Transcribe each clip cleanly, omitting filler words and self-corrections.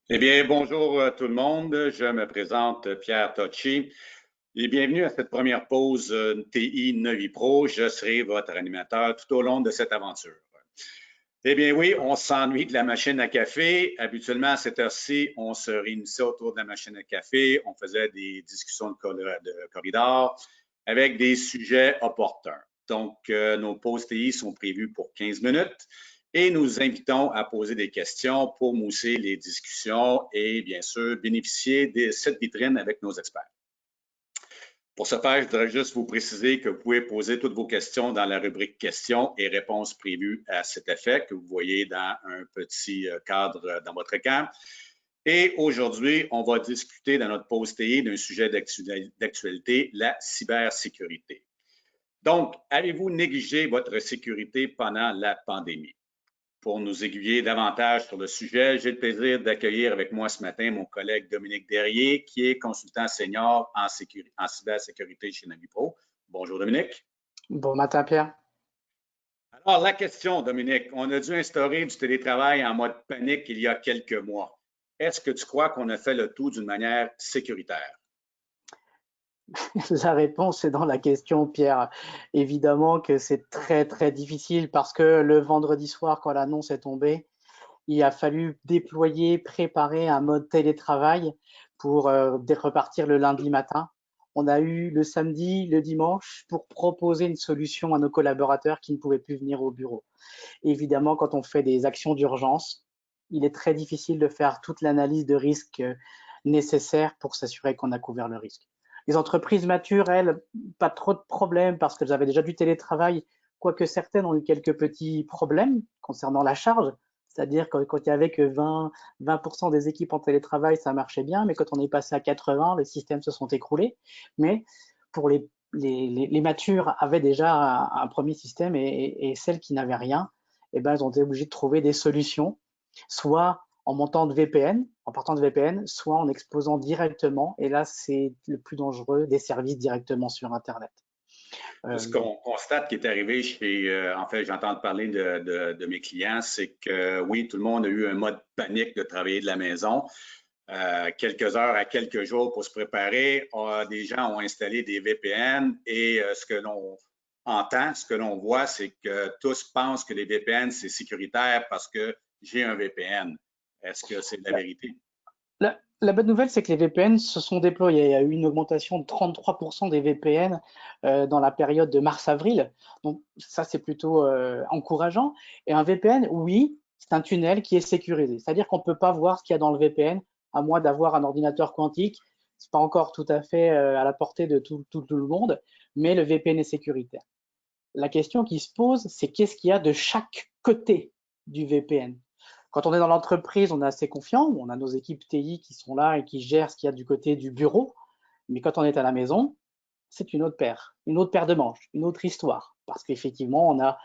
Eh bien, bonjour tout le monde. Je me présente Pierre Tocci et bienvenue à cette première pause TI Novi Pro. Je serai votre animateur tout au long de cette aventure. Eh bien, oui, on s'ennuie de la machine à café. Habituellement, à cette heure-ci, on se réunissait autour de la machine à café. On faisait des discussions de corridor avec des sujets opportuns. Donc, nos pauses TI sont prévues pour 15 minutes et nous invitons à poser des questions pour mousser les discussions et, bien sûr, bénéficier de cette vitrine avec nos experts. Pour ce faire, je voudrais juste vous préciser que vous pouvez poser toutes vos questions dans la rubrique questions et réponses prévues à cet effet que vous voyez dans un petit cadre dans votre écran. Et aujourd'hui, on va discuter dans notre pause TI d'un sujet d'actualité, la cybersécurité. Donc, avez-vous négligé votre sécurité pendant la pandémie? Pour nous aiguiller davantage sur le sujet, j'ai le plaisir d'accueillir avec moi ce matin mon collègue Dominique Derrier, qui est consultant senior en cybersécurité chez Navipro. Bonjour Dominique. Bon matin, Pierre. Alors, la question, Dominique, on a dû instaurer du télétravail en mode panique il y a quelques mois. Est-ce que tu crois qu'on a fait le tout d'une manière sécuritaire? La réponse est dans la question, Pierre. Évidemment que c'est très, très difficile parce que le vendredi soir, quand l'annonce est tombée, il a fallu déployer, préparer un mode télétravail pour repartir le lundi matin. On a eu le samedi, le dimanche pour proposer une solution à nos collaborateurs qui ne pouvaient plus venir au bureau. Évidemment, quand on fait des actions d'urgence, il est très difficile de faire toute l'analyse de risque nécessaire pour s'assurer qu'on a couvert le risque. Les entreprises matures, elles, pas trop de problèmes parce qu'elles avaient déjà du télétravail, quoique certaines ont eu quelques petits problèmes concernant la charge. C'est-à-dire que quand il n'y avait que 20% des équipes en télétravail, ça marchait bien, mais quand on est passé à 80, les systèmes se sont écroulés. Mais pour les matures avaient déjà un premier système et celles qui n'avaient rien, eh ben, elles ont été obligées de trouver des solutions, soit en montant de VPN, en partant de VPN, soit en exposant directement, et là c'est le plus dangereux, des services directement sur Internet. Ce qu'on constate qui est arrivé chez, en fait, j'entends parler de mes clients, c'est que oui, tout le monde a eu un mode panique de travailler de la maison. Quelques heures à quelques jours pour se préparer, des gens ont installé des VPN et ce que l'on entend, ce que l'on voit, c'est que tous pensent que les VPN, c'est sécuritaire parce que j'ai un VPN. Est-ce que c'est la vérité? La bonne nouvelle, c'est que les VPN se sont déployés. Il y a eu une augmentation de 33% des VPN dans la période de mars-avril. Donc ça, c'est plutôt encourageant. Et un VPN, oui, c'est un tunnel qui est sécurisé. C'est-à-dire qu'on ne peut pas voir ce qu'il y a dans le VPN, à moins d'avoir un ordinateur quantique. Ce n'est pas encore tout à fait à la portée de tout le monde, mais le VPN est sécuritaire. La question qui se pose, c'est qu'est-ce qu'il y a de chaque côté du VPN? Quand on est dans l'entreprise, on est assez confiant, on a nos équipes TI qui sont là et qui gèrent ce qu'il y a du côté du bureau, mais quand on est à la maison, c'est une autre paire de manches, une autre histoire, parce qu'effectivement, on a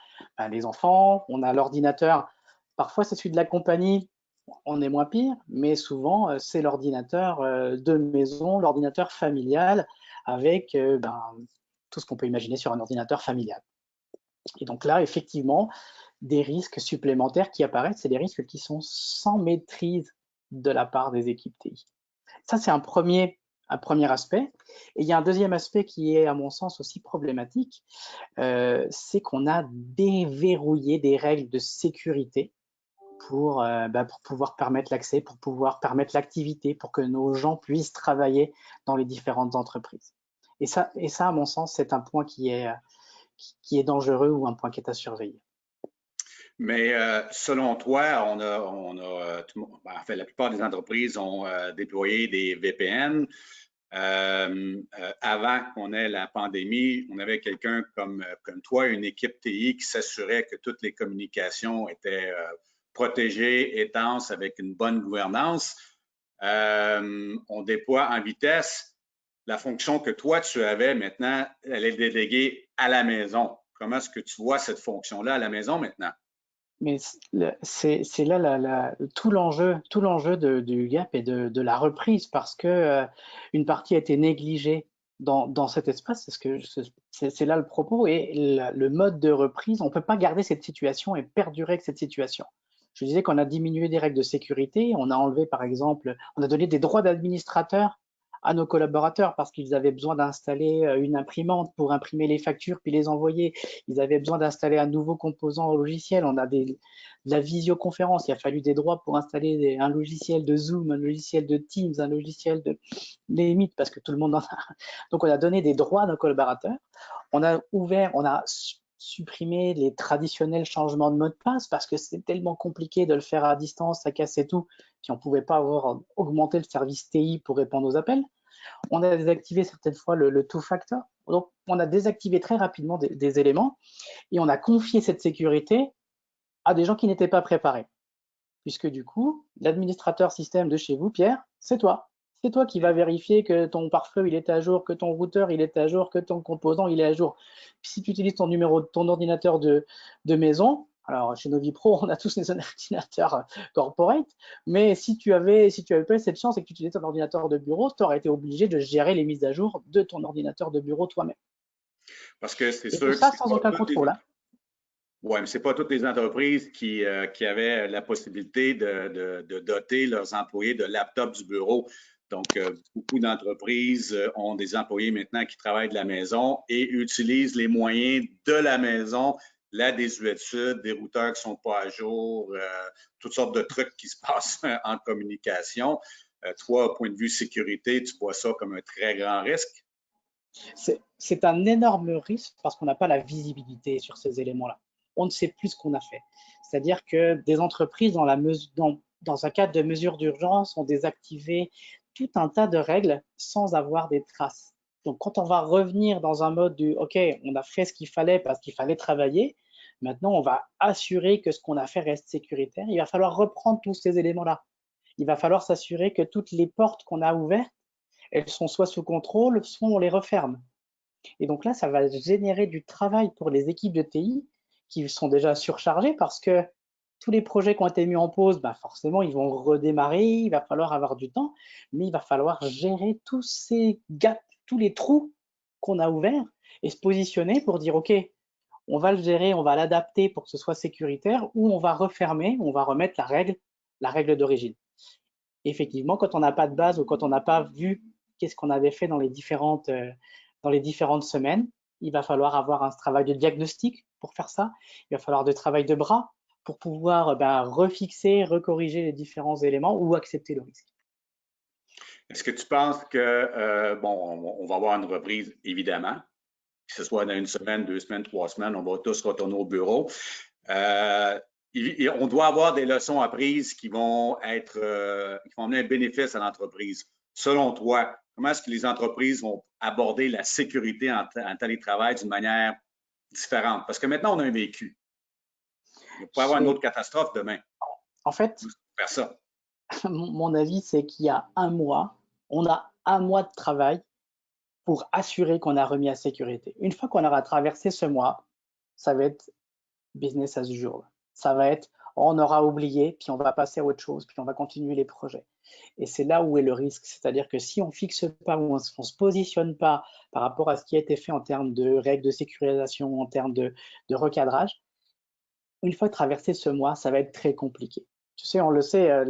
les enfants, on a l'ordinateur, parfois c'est celui de la compagnie, on est moins pire, mais souvent c'est l'ordinateur de maison, l'ordinateur familial, avec tout ce qu'on peut imaginer sur un ordinateur familial. Et donc là, effectivement, des risques supplémentaires qui apparaissent, c'est des risques qui sont sans maîtrise de la part des équipes TI. Ça, c'est un premier aspect. Et il y a un deuxième aspect qui est, à mon sens, aussi problématique, c'est qu'on a déverrouillé des règles de sécurité pour pouvoir permettre l'accès, pour pouvoir permettre l'activité, pour que nos gens puissent travailler dans les différentes entreprises. Et ça, à mon sens, c'est un point qui est dangereux ou un point qui est à surveiller. Mais selon toi, en fait, la plupart des entreprises ont déployé des VPN. Avant qu'on ait la pandémie, on avait quelqu'un comme toi, une équipe TI qui s'assurait que toutes les communications étaient protégées, étanches, avec une bonne gouvernance. On déploie en vitesse. La fonction que toi, tu avais maintenant, elle est déléguée à la maison. Comment est-ce que tu vois cette fonction-là à la maison maintenant? Mais c'est là tout l'enjeu du gap et de la reprise parce que une partie a été négligée dans cet espace. C'est là le propos et le mode de reprise. On ne peut pas garder cette situation et perdurer avec cette situation. Je disais qu'on a diminué des règles de sécurité, on a enlevé par exemple, on a donné des droits d'administrateur à nos collaborateurs parce qu'ils avaient besoin d'installer une imprimante pour imprimer les factures puis les envoyer. Ils avaient besoin d'installer un nouveau composant au logiciel. On a de la visioconférence. Il a fallu des droits pour installer un logiciel de Zoom, un logiciel de Teams, un logiciel de Meet parce que tout le monde en a. Donc, on a donné des droits à nos collaborateurs. On a ouvert, on a supprimé les traditionnels changements de mot de passe parce que c'est tellement compliqué de le faire à distance, ça cassait tout, puis on ne pouvait pas avoir augmenté le service TI pour répondre aux appels. On a désactivé certaines fois le two-factor. Donc, on a désactivé très rapidement des éléments et on a confié cette sécurité à des gens qui n'étaient pas préparés. Puisque du coup, l'administrateur système de chez vous, Pierre, c'est toi. C'est toi qui vas vérifier que ton pare-feu il est à jour, que ton routeur il est à jour, que ton composant il est à jour. Puis si tu utilises ton numéro, ton ordinateur de maison, alors chez Novipro on a tous des ordinateurs corporate, mais si tu avais pas cette chance et que tu utilisais ton ordinateur de bureau, tu aurais été obligé de gérer les mises à jour de ton ordinateur de bureau toi-même. Parce que c'est Et sûr tout que ça c'est sans pas aucun toutes contrôle. Hein. ouais, mais c'est pas toutes les entreprises qui avaient la possibilité de doter leurs employés de laptops du bureau. Donc, beaucoup d'entreprises ont des employés maintenant qui travaillent de la maison et utilisent les moyens de la maison, la désuétude, des routeurs qui ne sont pas à jour, toutes sortes de trucs qui se passent en communication. Toi, au point de vue sécurité, tu vois ça comme un très grand risque? C'est un énorme risque parce qu'on n'a pas la visibilité sur ces éléments-là. On ne sait plus ce qu'on a fait. C'est-à-dire que des entreprises, dans un cadre de mesure d'urgence, ont désactivé tout un tas de règles sans avoir des traces. Donc, quand on va revenir dans un mode du OK, on a fait ce qu'il fallait parce qu'il fallait travailler, maintenant on va assurer que ce qu'on a fait reste sécuritaire, il va falloir reprendre tous ces éléments-là. Il va falloir s'assurer que toutes les portes qu'on a ouvertes, elles sont soit sous contrôle, soit on les referme. Et donc là, ça va générer du travail pour les équipes de TI qui sont déjà surchargées parce que tous les projets qui ont été mis en pause, bah forcément, ils vont redémarrer, il va falloir avoir du temps, mais il va falloir gérer tous ces gaps, tous les trous qu'on a ouverts et se positionner pour dire, OK, on va le gérer, on va l'adapter pour que ce soit sécuritaire ou on va refermer, on va remettre la règle d'origine. Effectivement, quand on n'a pas de base ou quand on n'a pas vu qu'est-ce qu'on avait fait dans les différentes semaines, il va falloir avoir un travail de diagnostic pour faire ça. Il va falloir du travail de bras pour pouvoir refixer, recorriger les différents éléments ou accepter le risque. Est-ce que tu penses que, bon, on va avoir une reprise, évidemment, que ce soit dans une semaine, 2 semaines, 3 semaines, on va tous retourner au bureau. On doit avoir des leçons apprises qui vont amener un bénéfice à l'entreprise. Selon toi, comment est-ce que les entreprises vont aborder la sécurité en télétravail d'une manière différente? Parce que maintenant, on a un vécu. Il peut y avoir une autre catastrophe demain. En fait, faire ça. Mon avis, c'est qu'il y a on a un mois de travail pour assurer qu'on a remis à sécurité. Une fois qu'on aura traversé ce mois, ça va être business as usual. Ça va être, on aura oublié, puis on va passer à autre chose, puis on va continuer les projets. Et c'est là où est le risque. C'est-à-dire que si on ne fixe pas ou on ne se positionne pas par rapport à ce qui a été fait en termes de règles de sécurisation, en termes de recadrage, une fois traversé ce mois, ça va être très compliqué. Tu sais, on le sait,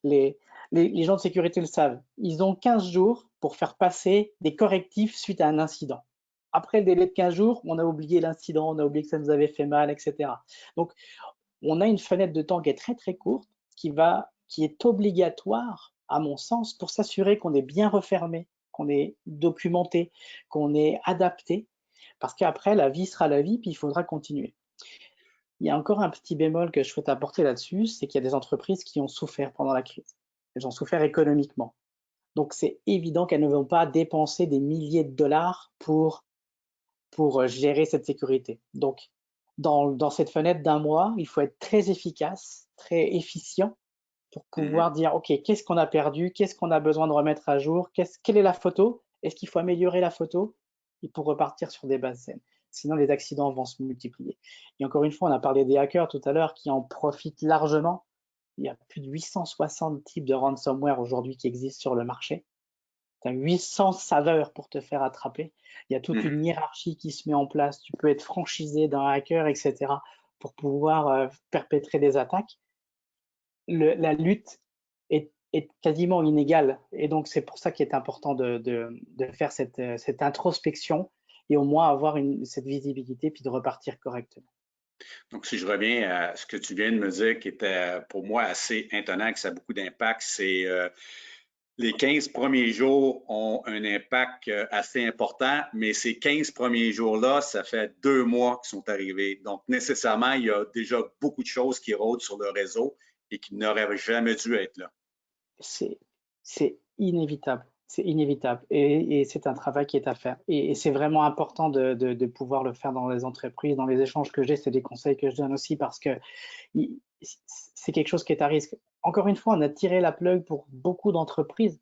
les gens de sécurité le savent. Ils ont 15 jours pour faire passer des correctifs suite à un incident. Après le délai de 15 jours, on a oublié l'incident, on a oublié que ça nous avait fait mal, etc. Donc, on a une fenêtre de temps qui est très très courte, qui est obligatoire, à mon sens, pour s'assurer qu'on est bien refermé, qu'on est documenté, qu'on est adapté, parce qu'après, la vie sera la vie, puis il faudra continuer. Il y a encore un petit bémol que je souhaite apporter là-dessus, c'est qu'il y a des entreprises qui ont souffert pendant la crise. Elles ont souffert économiquement. Donc, c'est évident qu'elles ne vont pas dépenser des milliers de dollars pour gérer cette sécurité. Donc, dans cette fenêtre d'un mois, il faut être très efficace, très efficient pour pouvoir dire, OK, qu'est-ce qu'on a perdu? Qu'est-ce qu'on a besoin de remettre à jour? Quelle est la photo? Est-ce qu'il faut améliorer la photo? Et pour repartir sur des bases saines. Sinon, les accidents vont se multiplier. Et encore une fois, on a parlé des hackers tout à l'heure qui en profitent largement. Il y a plus de 860 types de ransomware aujourd'hui qui existent sur le marché. Tu as 800 saveurs pour te faire attraper. Il y a toute une hiérarchie qui se met en place. Tu peux être franchisé d'un hacker, etc., pour pouvoir perpétrer des attaques. la lutte est quasiment inégale. Et donc, c'est pour ça qu'il est important de faire cette introspection et au moins avoir cette visibilité puis de repartir correctement. Donc, si je reviens à ce que tu viens de me dire, qui était pour moi assez étonnant, que ça a beaucoup d'impact, c'est les 15 premiers jours ont un impact assez important, mais ces 15 premiers jours-là, ça fait 2 mois qu'ils sont arrivés. Donc, nécessairement, il y a déjà beaucoup de choses qui rôdent sur le réseau et qui n'auraient jamais dû être là. C'est inévitable. C'est inévitable. Et c'est un travail qui est à faire. Et c'est vraiment important de pouvoir le faire dans les entreprises, dans les échanges que j'ai, c'est des conseils que je donne aussi parce que c'est quelque chose qui est à risque. Encore une fois, on a tiré la plug pour beaucoup d'entreprises.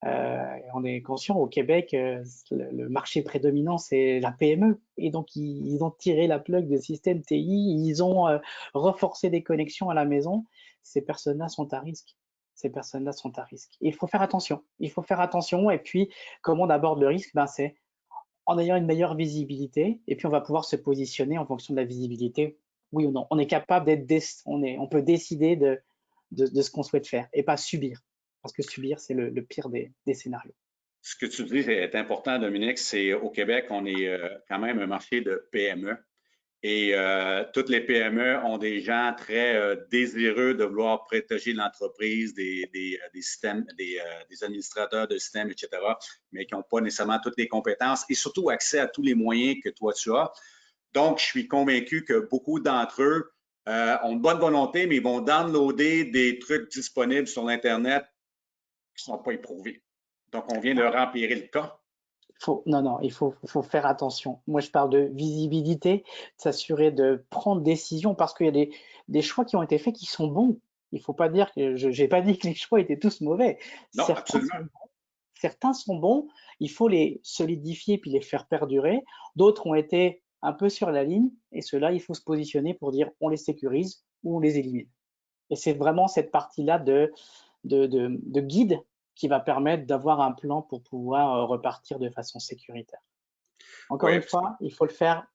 On est conscient au Québec, le marché prédominant, c'est la PME. Et donc, ils ont tiré la plug de système TI, ils ont reforcé des connexions à la maison. Ces personnes-là sont à risque. Ces personnes-là sont à risque. Et il faut faire attention. Il faut faire attention. Et puis, comment on aborde le risque? Ben, c'est en ayant une meilleure visibilité. Et puis, on va pouvoir se positionner en fonction de la visibilité. Oui ou non. On est capable on peut décider de ce qu'on souhaite faire et pas subir. Parce que subir, c'est le pire des scénarios. Ce que tu dis est important, Dominique, c'est au Québec, on est quand même un marché de PME. Et toutes les PME ont des gens très désireux de vouloir protéger l'entreprise des systèmes, des administrateurs de systèmes, etc., mais qui n'ont pas nécessairement toutes les compétences et surtout accès à tous les moyens que toi tu as. Donc, je suis convaincu que beaucoup d'entre eux ont une bonne volonté, mais ils vont downloader des trucs disponibles sur l'Internet qui ne sont pas éprouvés. Donc, on vient de remplir le cas. Non, il faut faire attention. Moi, je parle de visibilité, de s'assurer de prendre décision parce qu'il y a des choix qui ont été faits qui sont bons. Il ne faut pas dire que je n'ai pas dit que les choix étaient tous mauvais. Non, absolument. Certains sont bons, il faut les solidifier puis les faire perdurer. D'autres ont été un peu sur la ligne et ceux-là, il faut se positionner pour dire on les sécurise ou on les élimine. Et c'est vraiment cette partie-là de guide qui va permettre d'avoir un plan pour pouvoir repartir de façon sécuritaire. Encore Oui, une fois, il faut le faire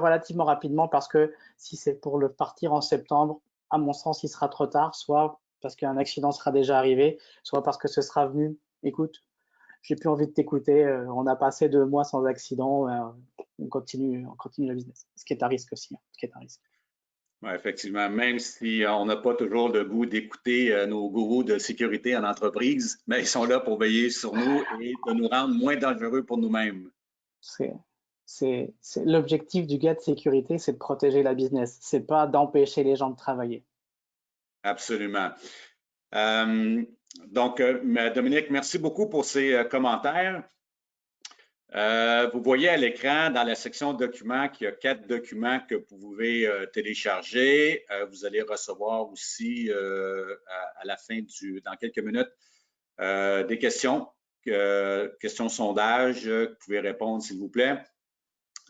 relativement rapidement parce que si c'est pour le partir en septembre, à mon sens, il sera trop tard, soit parce qu'un accident sera déjà arrivé, soit parce que ce sera venu. Écoute, j'ai plus envie de t'écouter, on a passé 2 mois sans accident, on continue le business. Ce qui est un risque aussi, ce qui est un risque. Oui, effectivement, même si on n'a pas toujours le goût d'écouter nos gourous de sécurité en entreprise, mais ils sont là pour veiller sur nous et de nous rendre moins dangereux pour nous-mêmes. C'est l'objectif du gars de sécurité, c'est de protéger la business, c'est pas d'empêcher les gens de travailler. Absolument. Donc, Dominique, merci beaucoup pour ces commentaires. Vous voyez à l'écran, dans la section documents, qu'il y a 4 documents que vous pouvez télécharger. Vous allez recevoir aussi à la fin dans quelques minutes, des questions, questions sondage que vous pouvez répondre, s'il vous plaît.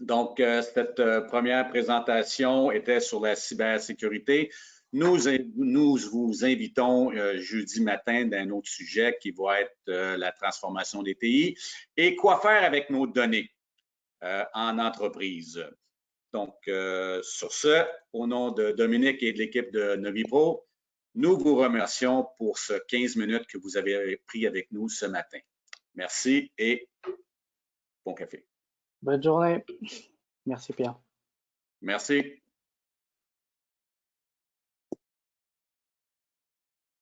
Donc, cette première présentation était sur la cybersécurité. Nous vous invitons jeudi matin d'un autre sujet qui va être la transformation des TI et quoi faire avec nos données en entreprise. Donc, sur ce, au nom de Dominique et de l'équipe de NoviPro, nous vous remercions pour ce 15 minutes que vous avez pris avec nous ce matin. Merci et bon café. Bonne journée. Merci Pierre. Merci.